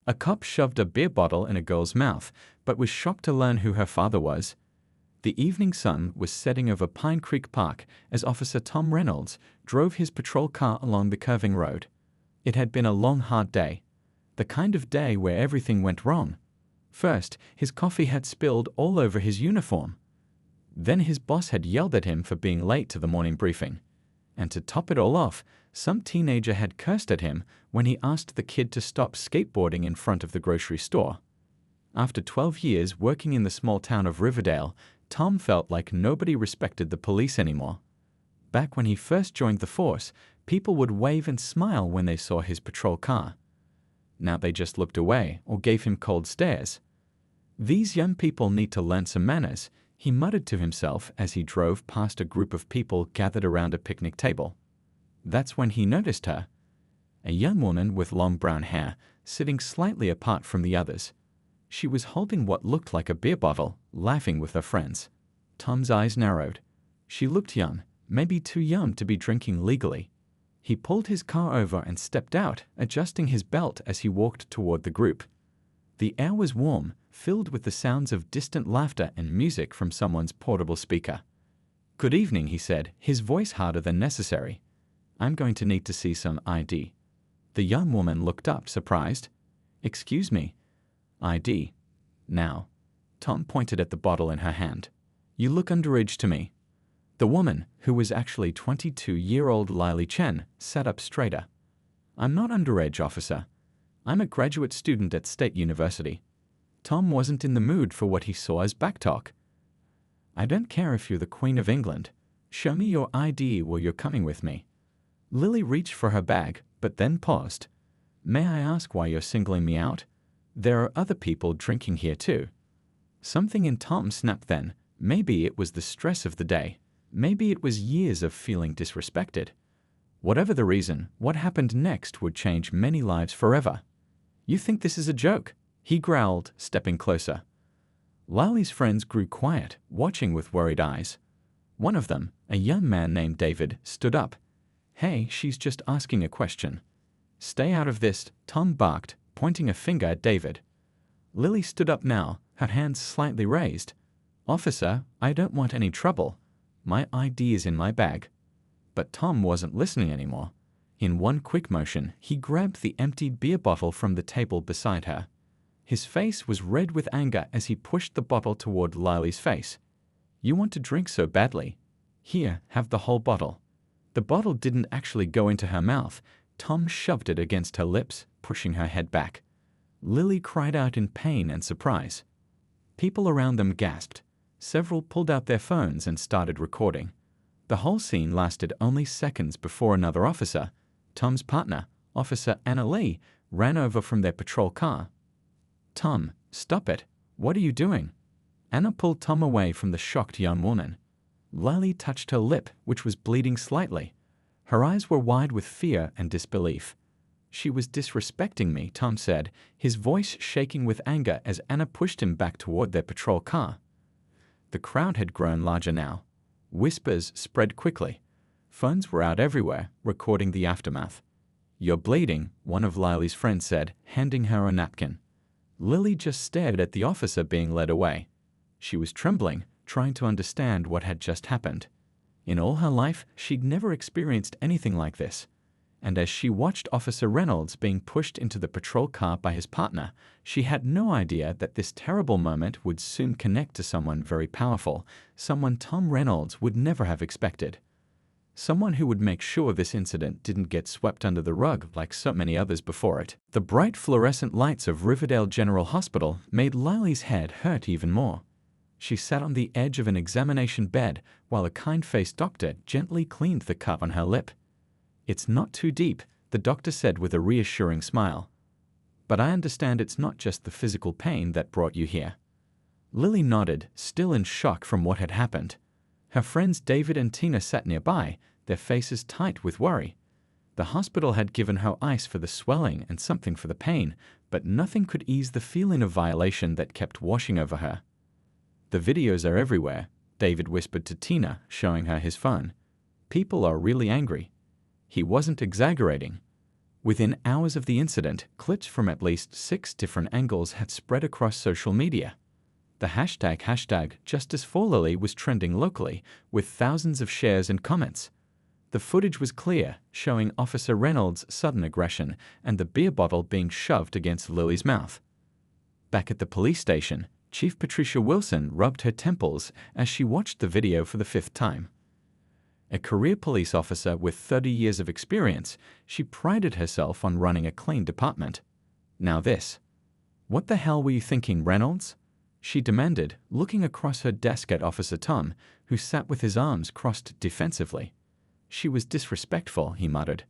A cop shoved a beer bottle in a girl's mouth, but was shocked to learn who her father was. The evening sun was setting over Pine Creek Park as Officer Tom Reynolds drove his patrol car along the curving road. It had been a long, hard day. The kind of day where everything went wrong. First, his coffee had spilled all over his uniform. Then his boss had yelled at him for being late to the morning briefing. And to top it all off, some teenager had cursed at him when he asked the kid to stop skateboarding in front of the grocery store. After 12 years working in the small town of Riverdale, Tom felt like nobody respected the police anymore. Back when he first joined the force, people would wave and smile when they saw his patrol car. Now they just looked away or gave him cold stares. These young people need to learn some manners, he muttered to himself as he drove past a group of people gathered around a picnic table. That's when he noticed her. A young woman with long brown hair, sitting slightly apart from the others. She was holding what looked like a beer bottle, laughing with her friends. Tom's eyes narrowed. She looked young, maybe too young to be drinking legally. He pulled his car over and stepped out, adjusting his belt as he walked toward the group. The air was warm, filled with the sounds of distant laughter and music from someone's portable speaker. "Good evening," he said, his voice harder than necessary. "I'm going to need to see some ID." The young woman looked up, surprised. "Excuse me." "ID. Now." Tom pointed at the bottle in her hand. "You look underage to me." The woman, who was actually 22-year-old Lily Chen, sat up straighter. "I'm not underage, officer. I'm a graduate student at State University." Tom wasn't in the mood for what he saw as backtalk. "I don't care if you're the Queen of England. Show me your ID or you're coming with me." Lily reached for her bag, but then paused. "May I ask why you're singling me out? There are other people drinking here too." Something in Tom snapped then. Maybe it was the stress of the day. Maybe it was years of feeling disrespected. Whatever the reason, what happened next would change many lives forever. "You think this is a joke?" he growled, stepping closer. Lily's friends grew quiet, watching with worried eyes. One of them, a young man named David, stood up. "Hey, she's just asking a question." "Stay out of this," Tom barked, pointing a finger at David. Lily stood up now, her hands slightly raised. "Officer, I don't want any trouble. My ID is in my bag." But Tom wasn't listening anymore. In one quick motion, he grabbed the emptied beer bottle from the table beside her. His face was red with anger as he pushed the bottle toward Lily's face. "You want to drink so badly? Here, have the whole bottle." The bottle didn't actually go into her mouth. Tom shoved it against her lips, pushing her head back. Lily cried out in pain and surprise. People around them gasped. Several pulled out their phones and started recording. The whole scene lasted only seconds before another officer, Tom's partner, Officer Anna Lee, ran over from their patrol car. "Tom, stop it. What are you doing?" Anna pulled Tom away from the shocked young woman. Lily touched her lip, which was bleeding slightly. Her eyes were wide with fear and disbelief. "She was disrespecting me," Tom said, his voice shaking with anger as Anna pushed him back toward their patrol car. The crowd had grown larger now. Whispers spread quickly. Phones were out everywhere, recording the aftermath. "You're bleeding," one of Lily's friends said, handing her a napkin. Lily just stared at the officer being led away. She was trembling, trying to understand what had just happened. In all her life, she'd never experienced anything like this. And as she watched Officer Reynolds being pushed into the patrol car by his partner, she had no idea that this terrible moment would soon connect to someone very powerful, someone Tom Reynolds would never have expected. Someone who would make sure this incident didn't get swept under the rug like so many others before it. The bright fluorescent lights of Riverdale General Hospital made Lily's head hurt even more. She sat on the edge of an examination bed while a kind-faced doctor gently cleaned the cut on her lip. "It's not too deep," the doctor said with a reassuring smile. "But I understand it's not just the physical pain that brought you here." Lily nodded, still in shock from what had happened. Her friends David and Tina sat nearby, their faces tight with worry. The hospital had given her ice for the swelling and something for the pain, but nothing could ease the feeling of violation that kept washing over her. "The videos are everywhere," David whispered to Tina, showing her his phone. "People are really angry." He wasn't exaggerating. Within hours of the incident, clips from at least 6 different angles had spread across social media. The hashtag Justice for Lily was trending locally, with thousands of shares and comments. The footage was clear, showing Officer Reynolds' sudden aggression and the beer bottle being shoved against Lily's mouth. Back at the police station, Chief Patricia Wilson rubbed her temples as she watched the video for the 5th time. A career police officer with 30 years of experience, she prided herself on running a clean department. Now this. "What the hell were you thinking, Reynolds?" she demanded, looking across her desk at Officer Tom, who sat with his arms crossed defensively. "She was disrespectful," he muttered.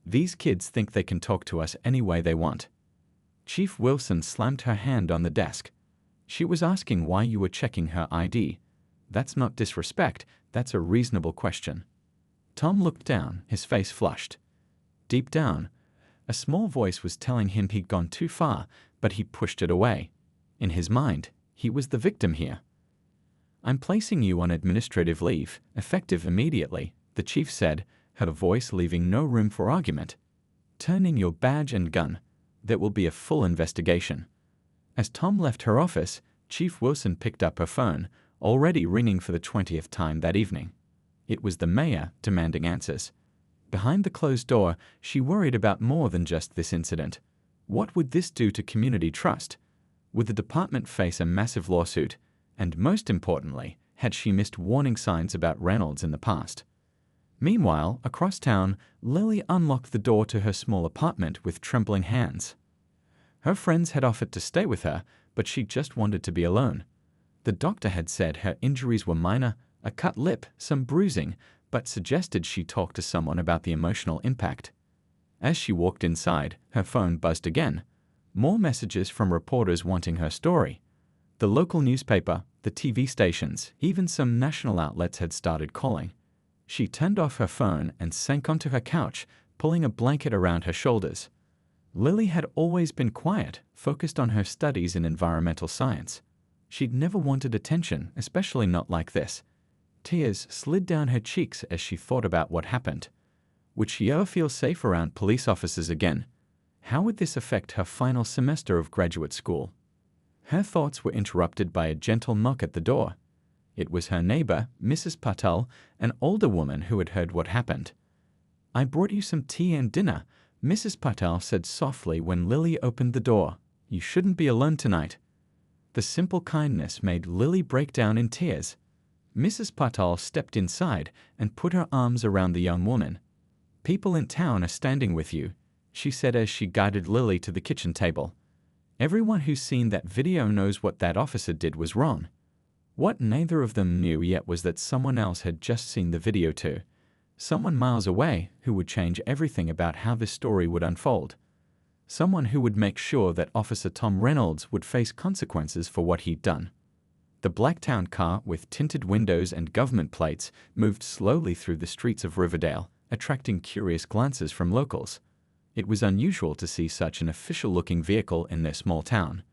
"These kids think they can talk to us any way they want." Chief Wilson slammed her hand on the desk. "She was asking why you were checking her ID. That's not disrespect, that's a reasonable question." Tom looked down, his face flushed. Deep down, a small voice was telling him he'd gone too far, but he pushed it away. In his mind, he was the victim here. "I'm placing you on administrative leave, effective immediately," the chief said, her voice leaving no room for argument. "Turn in your badge and gun. There will be a full investigation." As Tom left her office, Chief Wilson picked up her phone, already ringing for the 20th time that evening. It was the mayor demanding answers. Behind the closed door, she worried about more than just this incident. What would this do to community trust? Would the department face a massive lawsuit? And most importantly, had she missed warning signs about Reynolds in the past? Meanwhile, across town, Lily unlocked the door to her small apartment with trembling hands. Her friends had offered to stay with her, but she just wanted to be alone. The doctor had said her injuries were minor, a cut lip, some bruising, but suggested she talk to someone about the emotional impact. As she walked inside, her phone buzzed again. More messages from reporters wanting her story. The local newspaper, the TV stations, even some national outlets had started calling. She turned off her phone and sank onto her couch, pulling a blanket around her shoulders. Lily had always been quiet, focused on her studies in environmental science. She'd never wanted attention, especially not like this. Tears slid down her cheeks as she thought about what happened. Would she ever feel safe around police officers again? How would this affect her final semester of graduate school? Her thoughts were interrupted by a gentle knock at the door. It was her neighbor, Mrs. Patel, an older woman who had heard what happened. "I brought you some tea and dinner," Mrs. Patel said softly when Lily opened the door. "You shouldn't be alone tonight." The simple kindness made Lily break down in tears. Mrs. Patel stepped inside and put her arms around the young woman. "People in town are standing with you," she said as she guided Lily to the kitchen table. "Everyone who's seen that video knows what that officer did was wrong." What neither of them knew yet was that someone else had just seen the video too. Someone miles away who would change everything about how this story would unfold. Someone who would make sure that Officer Tom Reynolds would face consequences for what he'd done. The Blacktown car with tinted windows and government plates moved slowly through the streets of Riverdale, attracting curious glances from locals. It was unusual to see such an official-looking vehicle in their small town.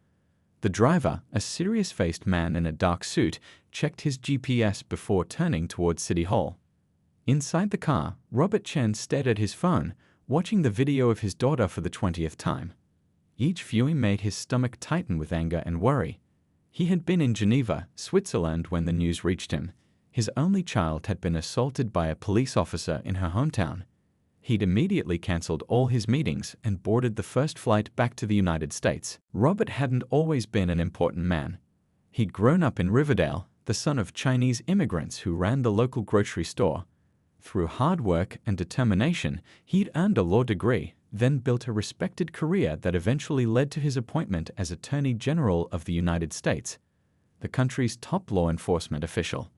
The driver, a serious-faced man in a dark suit, checked his GPS before turning towards City Hall. Inside the car, Robert Chen stared at his phone, watching the video of his daughter for the 20th time. Each viewing made his stomach tighten with anger and worry. He had been in Geneva, Switzerland when the news reached him. His only child had been assaulted by a police officer in her hometown. He'd immediately cancelled all his meetings and boarded the first flight back to the United States. Robert hadn't always been an important man. He'd grown up in Riverdale, the son of Chinese immigrants who ran the local grocery store. Through hard work and determination, he'd earned a law degree, then built a respected career that eventually led to his appointment as Attorney General of the United States, the country's top law enforcement official.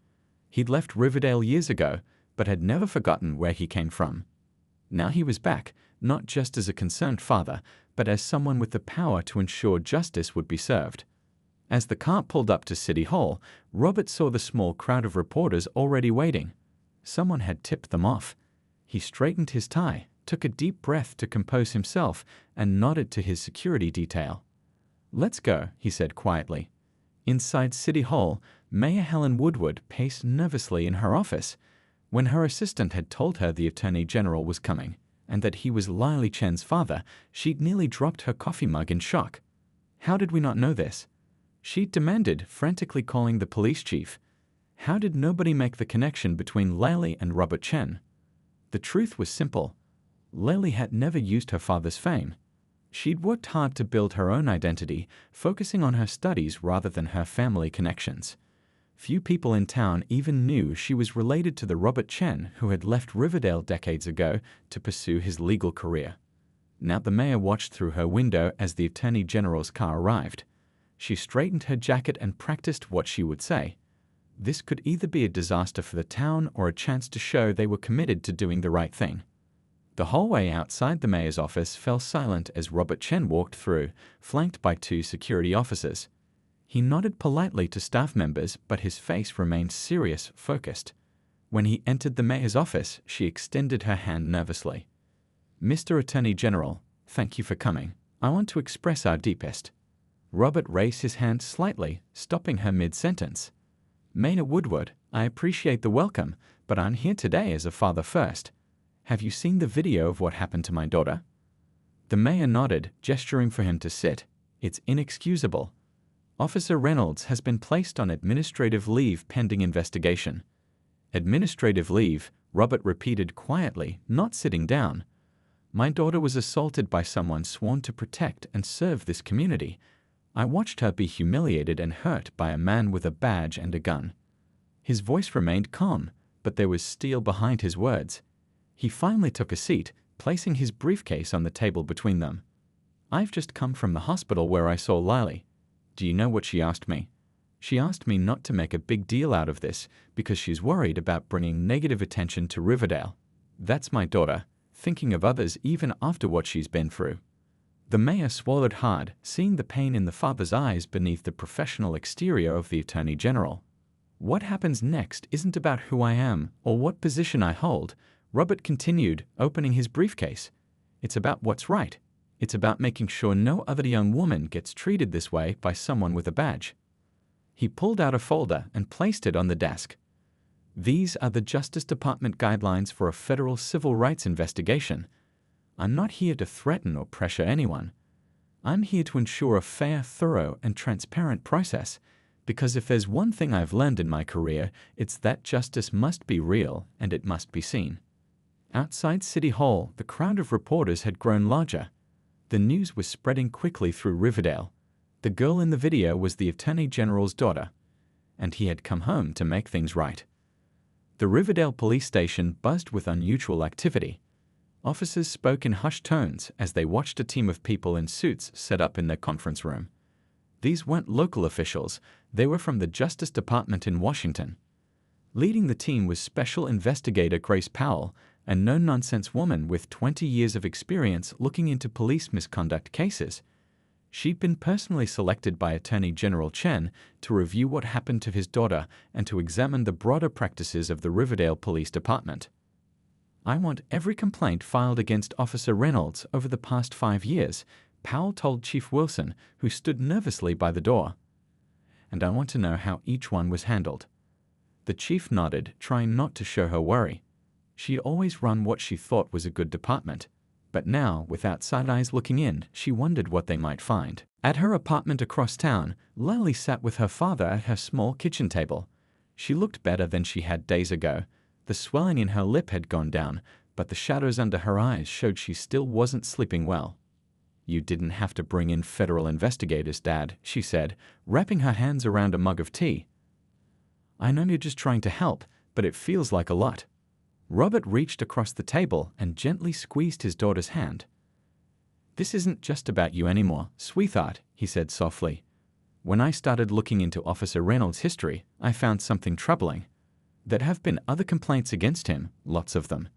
He'd left Riverdale years ago, but had never forgotten where he came from. Now he was back, not just as a concerned father, but as someone with the power to ensure justice would be served. As the car pulled up to City Hall, Robert saw the small crowd of reporters already waiting. Someone had tipped them off. He straightened his tie, took a deep breath to compose himself, and nodded to his security detail. "Let's go," he said quietly. Inside City Hall, Mayor Helen Woodward paced nervously in her office. When her assistant had told her the Attorney General was coming, and that he was Lily Chen's father, she'd nearly dropped her coffee mug in shock. How did we not know this? She demanded, frantically calling the police chief. How did nobody make the connection between Lily and Robert Chen? The truth was simple. Lily had never used her father's fame. She'd worked hard to build her own identity, focusing on her studies rather than her family connections. Few people in town even knew she was related to the Robert Chen who had left Riverdale decades ago to pursue his legal career. Now the mayor watched through her window as the Attorney General's car arrived. She straightened her jacket and practiced what she would say. This could either be a disaster for the town or a chance to show they were committed to doing the right thing. The hallway outside the mayor's office fell silent as Robert Chen walked through, flanked by 2 security officers. He nodded politely to staff members, but his face remained serious, focused. When he entered the mayor's office, she extended her hand nervously. "Mr. Attorney General, thank you for coming. I want to express our deepest." Robert raised his hand slightly, stopping her mid-sentence. "Mayor Woodward, I appreciate the welcome, but I'm here today as a father first. Have you seen the video of what happened to my daughter?" The mayor nodded, gesturing for him to sit. "It's inexcusable. Officer Reynolds has been placed on administrative leave pending investigation." "Administrative leave," Robert repeated quietly, not sitting down. "My daughter was assaulted by someone sworn to protect and serve this community. I watched her be humiliated and hurt by a man with a badge and a gun." His voice remained calm, but there was steel behind his words. He finally took a seat, placing his briefcase on the table between them. "I've just come from the hospital where I saw Lily. Do you know what she asked me? She asked me not to make a big deal out of this because she's worried about bringing negative attention to Riverdale. That's my daughter, thinking of others even after what she's been through." The mayor swallowed hard, seeing the pain in the father's eyes beneath the professional exterior of the Attorney General. "What happens next isn't about who I am or what position I hold," Robert continued, opening his briefcase. "It's about what's right. It's about making sure no other young woman gets treated this way by someone with a badge." He pulled out a folder and placed it on the desk. "These are the Justice Department guidelines for a federal civil rights investigation. I'm not here to threaten or pressure anyone. I'm here to ensure a fair, thorough, and transparent process, because if there's one thing I've learned in my career, it's that justice must be real and it must be seen." Outside City Hall, the crowd of reporters had grown larger. The news was spreading quickly through Riverdale. The girl in the video was the Attorney General's daughter, and he had come home to make things right. The Riverdale police station buzzed with unusual activity. Officers spoke in hushed tones as they watched a team of people in suits set up in their conference room. These weren't local officials, they were from the Justice Department in Washington. Leading the team was Special Investigator Grace Powell, a no-nonsense woman with 20 years of experience looking into police misconduct cases. She'd been personally selected by Attorney General Chen to review what happened to his daughter and to examine the broader practices of the Riverdale Police Department. "I want every complaint filed against Officer Reynolds over the past 5 years," Powell told Chief Wilson, who stood nervously by the door. "And I want to know how each one was handled." The chief nodded, trying not to show her worry. She'd always run what she thought was a good department, but now, with outside eyes looking in, she wondered what they might find. At her apartment across town, Lily sat with her father at her small kitchen table. She looked better than she had days ago. The swelling in her lip had gone down, but the shadows under her eyes showed she still wasn't sleeping well. "You didn't have to bring in federal investigators, Dad," she said, wrapping her hands around a mug of tea. "I know you're just trying to help, but it feels like a lot." Robert reached across the table and gently squeezed his daughter's hand. "This isn't just about you anymore, sweetheart," he said softly. "When I started looking into Officer Reynolds' history, I found something troubling. There have been other complaints against him, lots of them,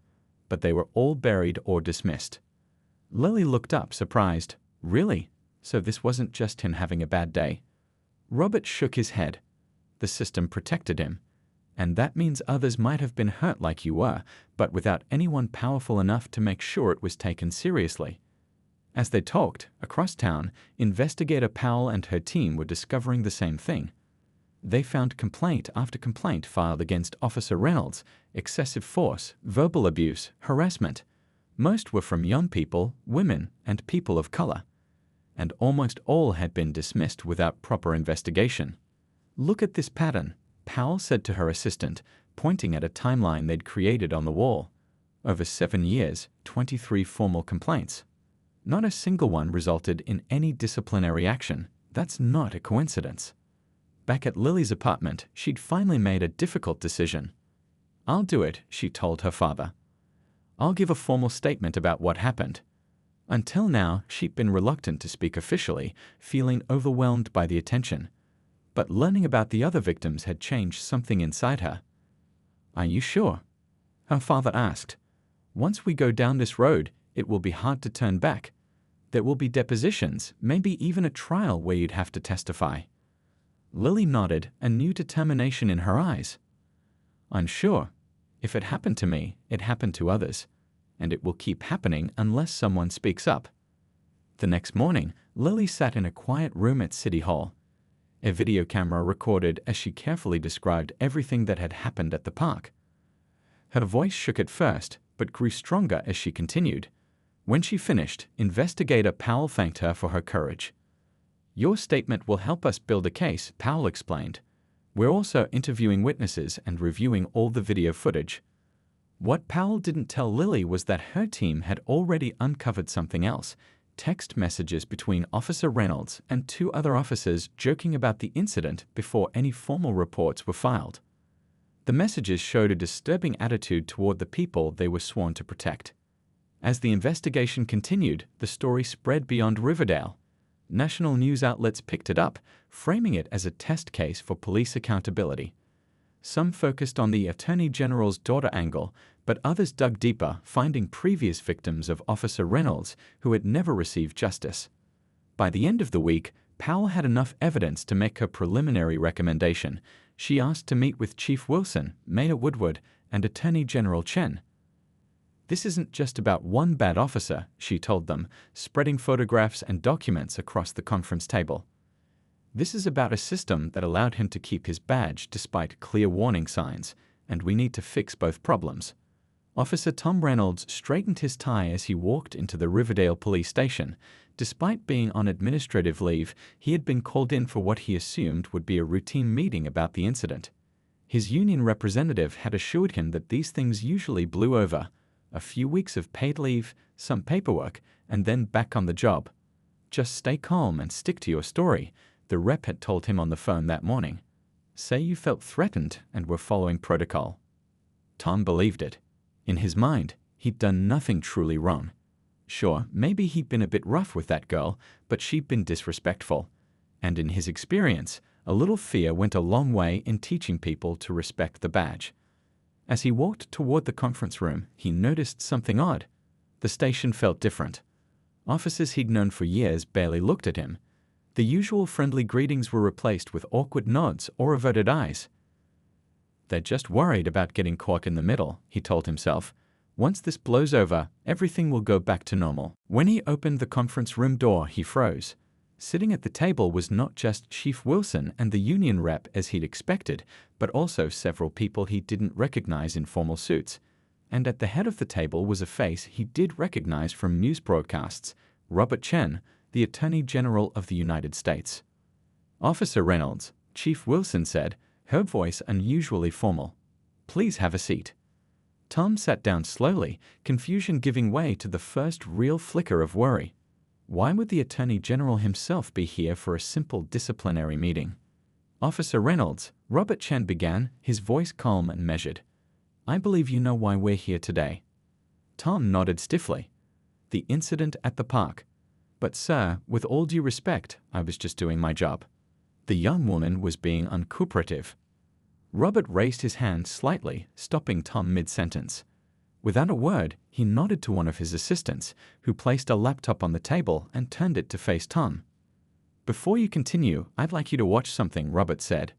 but they were all buried or dismissed." Lily looked up, surprised. "Really? So this wasn't just him having a bad day?" Robert shook his head. "The system protected him. And that means others might have been hurt like you were, but without anyone powerful enough to make sure it was taken seriously." As they talked, across town, Investigator Powell and her team were discovering the same thing. They found complaint after complaint filed against Officer Reynolds: excessive force, verbal abuse, harassment. Most were from young people, women, and people of color, and almost all had been dismissed without proper investigation. "Look at this pattern," Powell said to her assistant, pointing at a timeline they'd created on the wall. "Over 7 years, 23 formal complaints. Not a single one resulted in any disciplinary action. That's not a coincidence." Back at Lily's apartment, she'd finally made a difficult decision. "I'll do it," she told her father. "I'll give a formal statement about what happened." Until now, she'd been reluctant to speak officially, feeling overwhelmed by the attention. But learning about the other victims had changed something inside her. "Are you sure?" her father asked. "Once we go down this road, it will be hard to turn back. There will be depositions, maybe even a trial where you'd have to testify." Lily nodded, a new determination in her eyes. "I'm sure. If it happened to me, it happened to others, and it will keep happening unless someone speaks up." The next morning, Lily sat in a quiet room at City Hall. A video camera recorded as she carefully described everything that had happened at the park. Her voice shook at first, but grew stronger as she continued. When she finished, Investigator Powell thanked her for her courage. "Your statement will help us build a case," Powell explained. "We're also interviewing witnesses and reviewing all the video footage." What Powell didn't tell Lily was that her team had already uncovered something else: text messages between Officer Reynolds and 2 other officers joking about the incident before any formal reports were filed. The messages showed a disturbing attitude toward the people they were sworn to protect. As the investigation continued, the story spread beyond Riverdale. National news outlets picked it up, framing it as a test case for police accountability. Some focused on the Attorney General's daughter angle, but others dug deeper, finding previous victims of Officer Reynolds who had never received justice. By the end of the week, Powell had enough evidence to make her preliminary recommendation. She asked to meet with Chief Wilson, Mayor Woodward, and Attorney General Chen. "This isn't just about one bad officer," she told them, spreading photographs and documents across the conference table. "This is about a system that allowed him to keep his badge despite clear warning signs, and we need to fix both problems." Officer Tom Reynolds straightened his tie as he walked into the Riverdale police station. Despite being on administrative leave, he had been called in for what he assumed would be a routine meeting about the incident. His union representative had assured him that these things usually blew over. A few weeks of paid leave, some paperwork, and then back on the job. "Just stay calm and stick to your story," the rep had told him on the phone that morning. "Say you felt threatened and were following protocol." Tom believed it. In his mind, he'd done nothing truly wrong. Sure, maybe he'd been a bit rough with that girl, but she'd been disrespectful. And in his experience, a little fear went a long way in teaching people to respect the badge. As he walked toward the conference room, he noticed something odd. The station felt different. Officers he'd known for years barely looked at him. The usual friendly greetings were replaced with awkward nods or averted eyes. "They're just worried about getting caught in the middle," he told himself. "Once this blows over, everything will go back to normal." When he opened the conference room door, he froze. Sitting at the table was not just Chief Wilson and the union rep as he'd expected, but also several people he didn't recognize in formal suits. And at the head of the table was a face he did recognize from news broadcasts: Robert Chen, the Attorney General of the United States. "Officer Reynolds," Chief Wilson said, her voice unusually formal. "Please have a seat." Tom sat down slowly, confusion giving way to the first real flicker of worry. Why would the Attorney General himself be here for a simple disciplinary meeting? "Officer Reynolds," Robert Chen began, his voice calm and measured. "I believe you know why we're here today." Tom nodded stiffly. "The incident at the park." "But sir, with all due respect, I was just doing my job." The young woman was being uncooperative. Robert raised his hand slightly, stopping Tom mid-sentence. Without a word, he nodded to one of his assistants, who placed a laptop on the table and turned it to face Tom. "Before you continue, I'd like you to watch something," Robert said.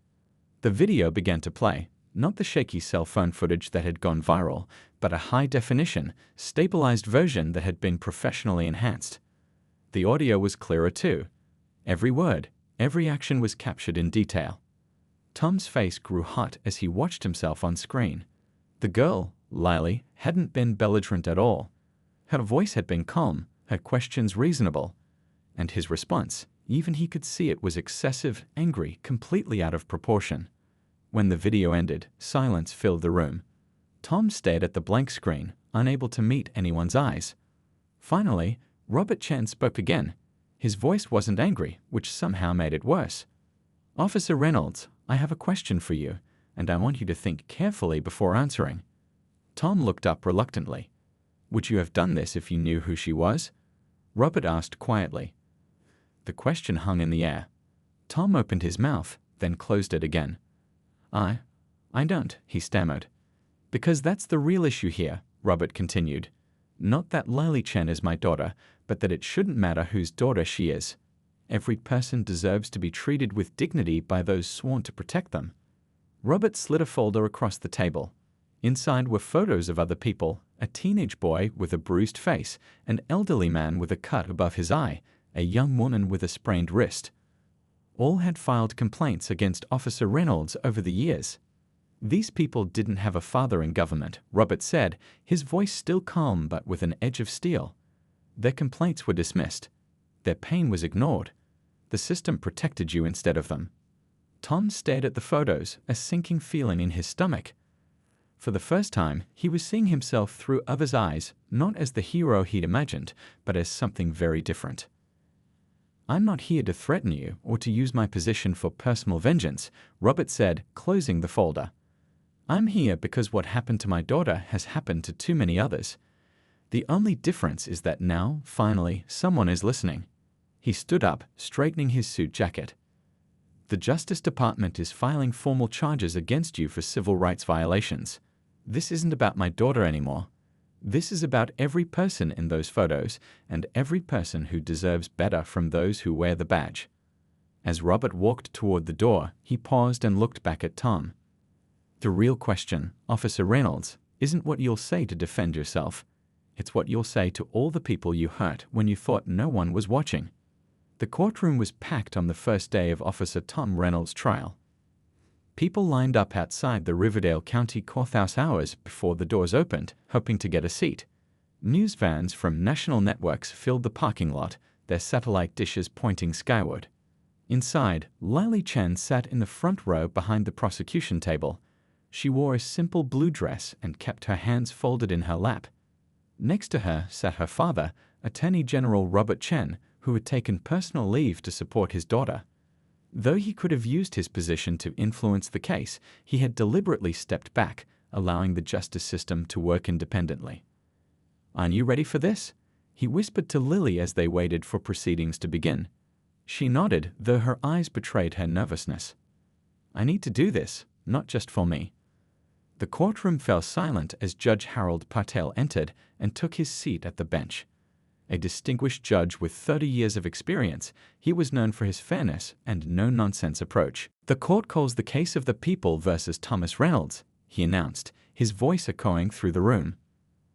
The video began to play, not the shaky cell phone footage that had gone viral, but a high-definition, stabilized version that had been professionally enhanced. The audio was clearer too. Every word, every action was captured in detail. Tom's face grew hot as he watched himself on screen. The girl, Lily, hadn't been belligerent at all. Her voice had been calm, her questions reasonable, and his response, even he could see it, was excessive, angry, completely out of proportion. When the video ended, silence filled the room. Tom stared at the blank screen, unable to meet anyone's eyes. Finally, Robert Chen spoke again. His voice wasn't angry, which somehow made it worse. "Officer Reynolds, I have a question for you, and I want you to think carefully before answering." Tom looked up reluctantly. "Would you have done this if you knew who she was?" Robert asked quietly. The question hung in the air. Tom opened his mouth, then closed it again. I don't," he stammered. "Because that's the real issue here," Robert continued. "Not that Lily Chen is my daughter, but that it shouldn't matter whose daughter she is. Every person deserves to be treated with dignity by those sworn to protect them." Robert slid a folder across the table. Inside were photos of other people, a teenage boy with a bruised face, an elderly man with a cut above his eye, a young woman with a sprained wrist. All had filed complaints against Officer Reynolds over the years. "These people didn't have a father in government," Robert said, his voice still calm but with an edge of steel. "Their complaints were dismissed. Their pain was ignored. The system protected you instead of them." Tom stared at the photos, a sinking feeling in his stomach. For the first time, he was seeing himself through others' eyes, not as the hero he'd imagined, but as something very different. "I'm not here to threaten you or to use my position for personal vengeance," Robert said, closing the folder. "I'm here because what happened to my daughter has happened to too many others. The only difference is that now, finally, someone is listening." He stood up, straightening his suit jacket. "The Justice Department is filing formal charges against you for civil rights violations. This isn't about my daughter anymore. This is about every person in those photos and every person who deserves better from those who wear the badge." As Robert walked toward the door, he paused and looked back at Tom. "The real question, Officer Reynolds, isn't what you'll say to defend yourself. It's what you'll say to all the people you hurt when you thought no one was watching." The courtroom was packed on the first day of Officer Tom Reynolds' trial. People lined up outside the Riverdale County Courthouse hours before the doors opened, hoping to get a seat. News vans from national networks filled the parking lot, their satellite dishes pointing skyward. Inside, Lily Chen sat in the front row behind the prosecution table. She wore a simple blue dress and kept her hands folded in her lap. Next to her sat her father, Attorney General Robert Chen, who had taken personal leave to support his daughter. Though he could have used his position to influence the case, he had deliberately stepped back, allowing the justice system to work independently. "Aren't you ready for this?" he whispered to Lily as they waited for proceedings to begin. She nodded, though her eyes betrayed her nervousness. "I need to do this, not just for me." The courtroom fell silent as Judge Harold Patel entered and took his seat at the bench. A distinguished judge with 30 years of experience, he was known for his fairness and no-nonsense approach. "The court calls the case of the people versus Thomas Reynolds," he announced, his voice echoing through the room.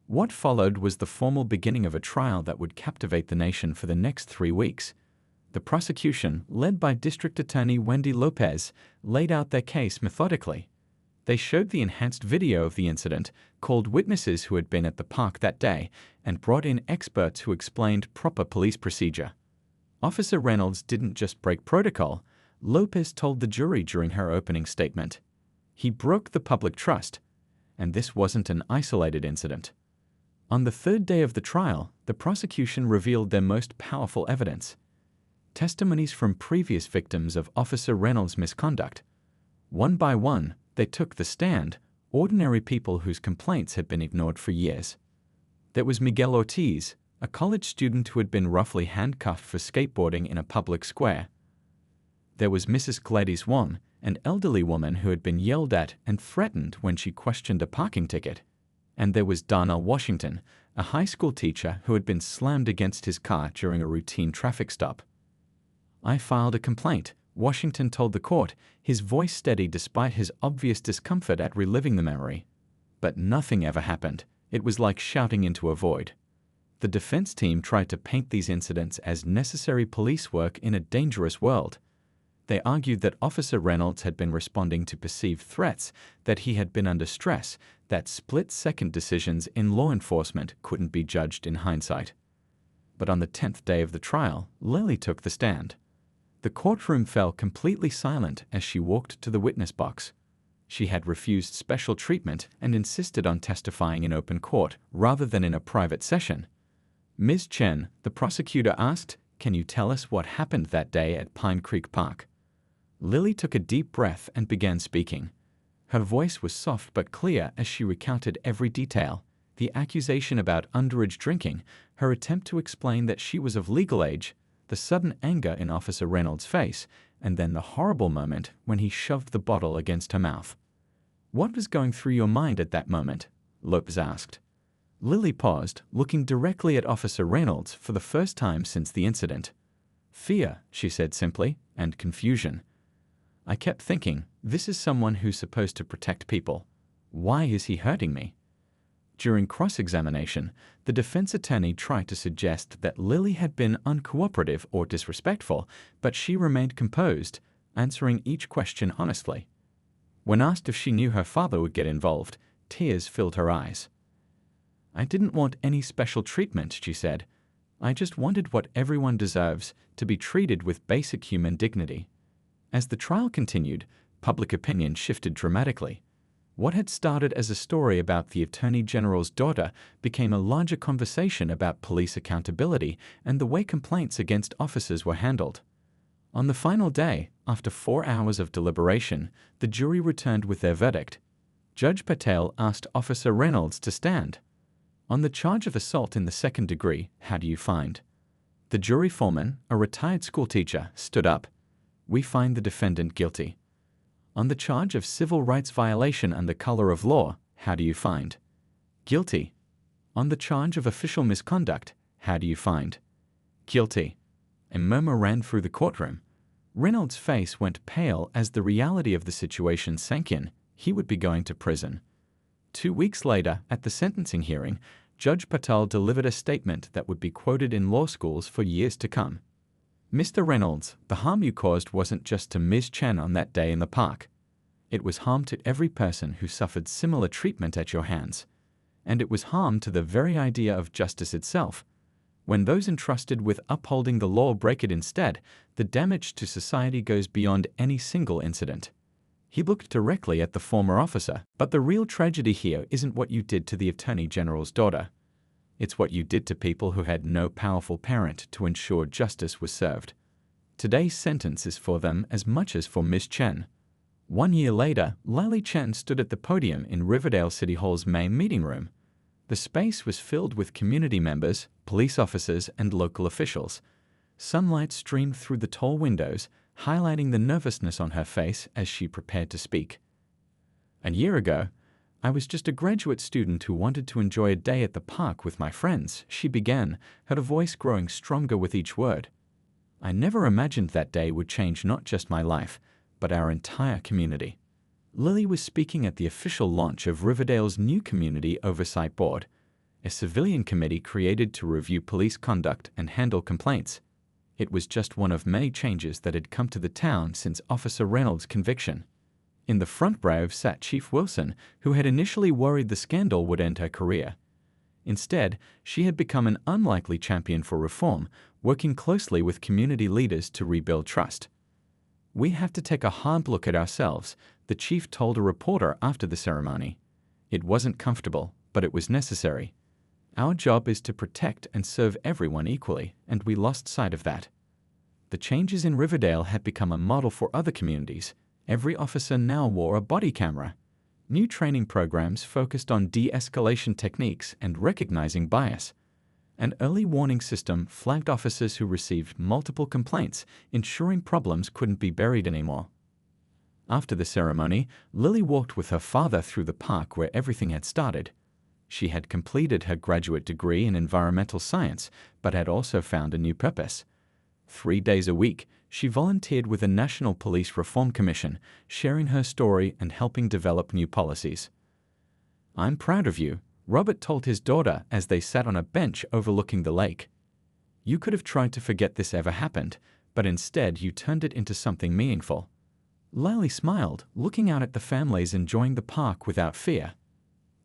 What followed was the formal beginning of a trial that would captivate the nation for the next 3 weeks. The prosecution, led by District Attorney Wendy Lopez, laid out their case methodically. They showed the enhanced video of the incident, called witnesses who had been at the park that day, and brought in experts who explained proper police procedure. Officer Reynolds didn't just break protocol, Lopez told the jury during her opening statement. He broke the public trust, and this wasn't an isolated incident. On the third day of the trial, the prosecution revealed their most powerful evidence: testimonies from previous victims of Officer Reynolds' misconduct. One by one, they took the stand, ordinary people whose complaints had been ignored for years. There was Miguel Ortiz, a college student who had been roughly handcuffed for skateboarding in a public square. There was Mrs. Gladys Wong, an elderly woman who had been yelled at and threatened when she questioned a parking ticket. And there was Darnell Washington, a high school teacher who had been slammed against his car during a routine traffic stop. "I filed a complaint," Washington told the court, his voice steady despite his obvious discomfort at reliving the memory. But nothing ever happened. It was like shouting into a void. The defense team tried to paint these incidents as necessary police work in a dangerous world. They argued that Officer Reynolds had been responding to perceived threats, that he had been under stress, that split-second decisions in law enforcement couldn't be judged in hindsight. But on the 10th day of the trial, Lily took the stand. The courtroom fell completely silent as she walked to the witness box. She had refused special treatment and insisted on testifying in open court rather than in a private session. "Ms. Chen," the prosecutor asked, "can you tell us what happened that day at Pine Creek Park?" Lily took a deep breath and began speaking. Her voice was soft but clear as she recounted every detail: the accusation about underage drinking, her attempt to explain that she was of legal age, the sudden anger in Officer Reynolds' face, and then the horrible moment when he shoved the bottle against her mouth. "What was going through your mind at that moment?" Lopez asked. Lily paused, looking directly at Officer Reynolds for the first time since the incident. "Fear," she said simply, "and confusion. I kept thinking, this is someone who's supposed to protect people. Why is he hurting me?" During cross-examination, the defense attorney tried to suggest that Lily had been uncooperative or disrespectful, but she remained composed, answering each question honestly. When asked if she knew her father would get involved, tears filled her eyes. "I didn't want any special treatment," she said. "I just wanted what everyone deserves, to be treated with basic human dignity." As the trial continued, public opinion shifted dramatically. What had started as a story about the Attorney General's daughter became a larger conversation about police accountability and the way complaints against officers were handled. On the final day, after 4 hours of deliberation, the jury returned with their verdict. Judge Patel asked Officer Reynolds to stand. "On the charge of assault in the second degree, how do you find?" The jury foreman, a retired schoolteacher, stood up. "We find the defendant guilty." "On the charge of civil rights violation under color of law, how do you find?" "Guilty." "On the charge of official misconduct, how do you find?" "Guilty." A murmur ran through the courtroom. Reynolds' face went pale as the reality of the situation sank in. He would be going to prison. 2 weeks later, at the sentencing hearing, Judge Patel delivered a statement that would be quoted in law schools for years to come. "Mr. Reynolds, the harm you caused wasn't just to Ms. Chen on that day in the park. It was harm to every person who suffered similar treatment at your hands. And it was harm to the very idea of justice itself. When those entrusted with upholding the law break it instead, the damage to society goes beyond any single incident." He looked directly at the former officer. "But the real tragedy here isn't what you did to the Attorney General's daughter. It's what you did to people who had no powerful parent to ensure justice was served. Today's sentence is for them as much as for Ms. Chen." 1 year later, Lily Chen stood at the podium in Riverdale City Hall's main meeting room. The space was filled with community members, police officers, and local officials. Sunlight streamed through the tall windows, highlighting the nervousness on her face as she prepared to speak. "A year ago, I was just a graduate student who wanted to enjoy a day at the park with my friends," she began, her voice growing stronger with each word. "I never imagined that day would change not just my life, but our entire community." Lily was speaking at the official launch of Riverdale's new Community Oversight Board, a civilian committee created to review police conduct and handle complaints. It was just one of many changes that had come to the town since Officer Reynolds' conviction. In the front row sat Chief Wilson, who had initially worried the scandal would end her career. Instead, she had become an unlikely champion for reform, working closely with community leaders to rebuild trust. "We have to take a hard look at ourselves," the chief told a reporter after the ceremony. "It wasn't comfortable, but it was necessary. Our job is to protect and serve everyone equally, and we lost sight of that." The changes in Riverdale had become a model for other communities. Every officer now wore a body camera. New training programs focused on de-escalation techniques and recognizing bias. An early warning system flagged officers who received multiple complaints, ensuring problems couldn't be buried anymore. After the ceremony, Lily walked with her father through the park where everything had started. She had completed her graduate degree in environmental science, but had also found a new purpose. 3 days a week, she volunteered with the National Police Reform Commission, sharing her story and helping develop new policies. "I'm proud of you," Robert told his daughter as they sat on a bench overlooking the lake. "You could have tried to forget this ever happened, but instead you turned it into something meaningful." Lily smiled, looking out at the families enjoying the park without fear.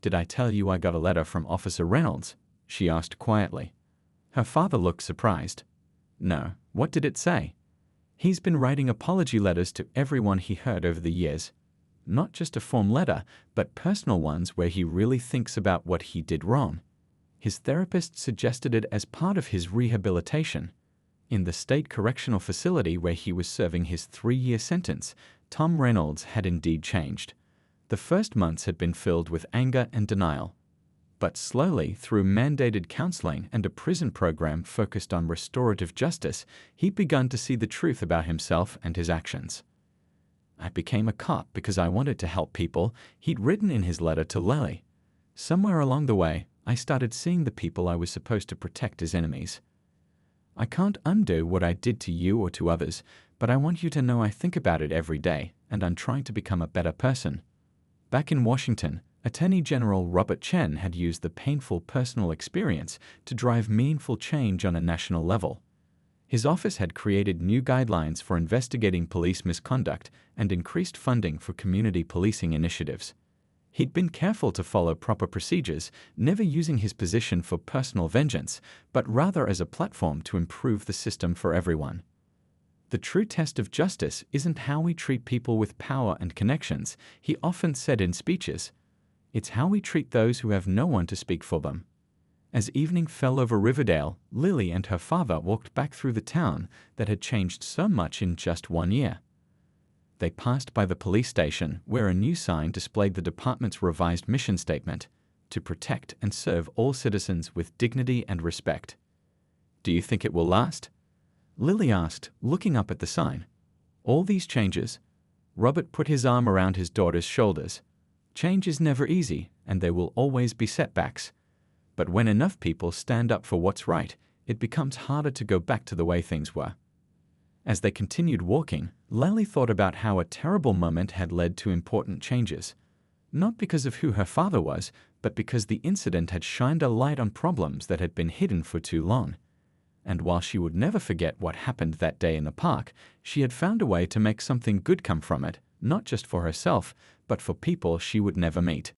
"Did I tell you I got a letter from Officer Reynolds?" she asked quietly. Her father looked surprised. "No, what did it say?" "He's been writing apology letters to everyone he hurt over the years. Not just a form letter, but personal ones where he really thinks about what he did wrong." His therapist suggested it as part of his rehabilitation. In the state correctional facility where he was serving his 3-year sentence, Tom Reynolds had indeed changed. The first months had been filled with anger and denial. But slowly, through mandated counseling and a prison program focused on restorative justice, he'd begun to see the truth about himself and his actions. "I became a cop because I wanted to help people," he'd written in his letter to Lily. "Somewhere along the way, I started seeing the people I was supposed to protect as enemies. I can't undo what I did to you or to others, but I want you to know I think about it every day, and I'm trying to become a better person." Back in Washington, Attorney General Robert Chen had used the painful personal experience to drive meaningful change on a national level. His office had created new guidelines for investigating police misconduct and increased funding for community policing initiatives. He'd been careful to follow proper procedures, never using his position for personal vengeance, but rather as a platform to improve the system for everyone. "The true test of justice isn't how we treat people with power and connections," he often said in speeches. "It's how we treat those who have no one to speak for them." As evening fell over Riverdale, Lily and her father walked back through the town that had changed so much in just 1 year. They passed by the police station, where a new sign displayed the department's revised mission statement: to protect and serve all citizens with dignity and respect. "Do you think it will last?" Lily asked, looking up at the sign. "All these changes?" Robert put his arm around his daughter's shoulders. "Change is never easy, and there will always be setbacks. But when enough people stand up for what's right, it becomes harder to go back to the way things were." As they continued walking, Lily thought about how a terrible moment had led to important changes. Not because of who her father was, but because the incident had shined a light on problems that had been hidden for too long. And while she would never forget what happened that day in the park, she had found a way to make something good come from it, not just for herself, but for people she would never meet.